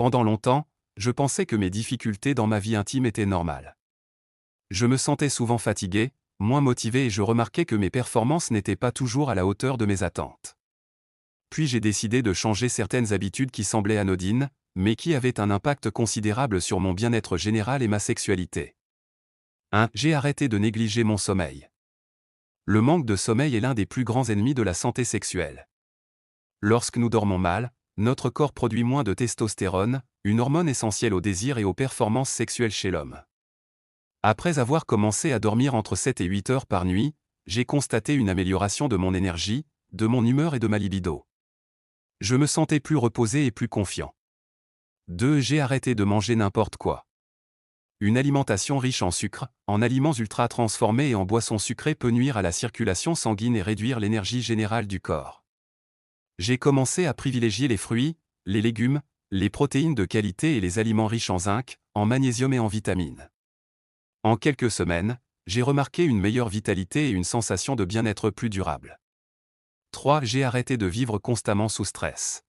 Pendant longtemps, je pensais que mes difficultés dans ma vie intime étaient normales. Je me sentais souvent fatigué, moins motivé et je remarquais que mes performances n'étaient pas toujours à la hauteur de mes attentes. Puis j'ai décidé de changer certaines habitudes qui semblaient anodines, mais qui avaient un impact considérable sur mon bien-être général et ma sexualité. 1. J'ai arrêté de négliger mon sommeil. Le manque de sommeil est l'un des plus grands ennemis de la santé sexuelle. Lorsque nous dormons mal, notre corps produit moins de testostérone, une hormone essentielle au désir et aux performances sexuelles chez l'homme. Après avoir commencé à dormir entre 7 et 8 heures par nuit, j'ai constaté une amélioration de mon énergie, de mon humeur et de ma libido. Je me sentais plus reposé et plus confiant. 2. J'ai arrêté de manger n'importe quoi. Une alimentation riche en sucre, en aliments ultra transformés et en boissons sucrées peut nuire à la circulation sanguine et réduire l'énergie générale du corps. J'ai commencé à privilégier les fruits, les légumes, les protéines de qualité et les aliments riches en zinc, en magnésium et en vitamines. En quelques semaines, j'ai remarqué une meilleure vitalité et une sensation de bien-être plus durable. 3. J'ai arrêté de vivre constamment sous stress.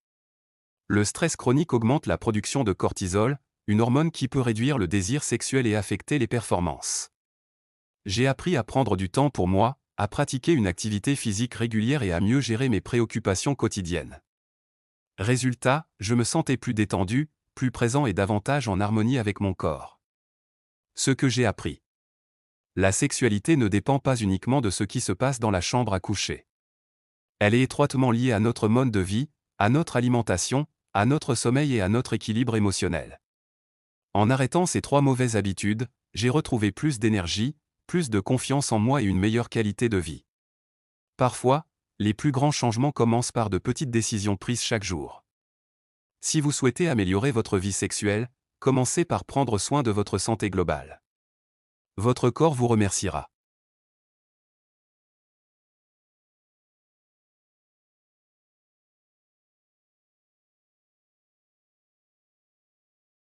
Le stress chronique augmente la production de cortisol, une hormone qui peut réduire le désir sexuel et affecter les performances. J'ai appris à prendre du temps pour moi, à pratiquer une activité physique régulière et à mieux gérer mes préoccupations quotidiennes. Résultat, je me sentais plus détendu, plus présent et davantage en harmonie avec mon corps. Ce que j'ai appris. La sexualité ne dépend pas uniquement de ce qui se passe dans la chambre à coucher. Elle est étroitement liée à notre mode de vie, à notre alimentation, à notre sommeil et à notre équilibre émotionnel. En arrêtant ces 3 mauvaises habitudes, j'ai retrouvé plus d'énergie, plus de confiance en moi et une meilleure qualité de vie. Parfois, les plus grands changements commencent par de petites décisions prises chaque jour. Si vous souhaitez améliorer votre vie sexuelle, commencez par prendre soin de votre santé globale. Votre corps vous remerciera.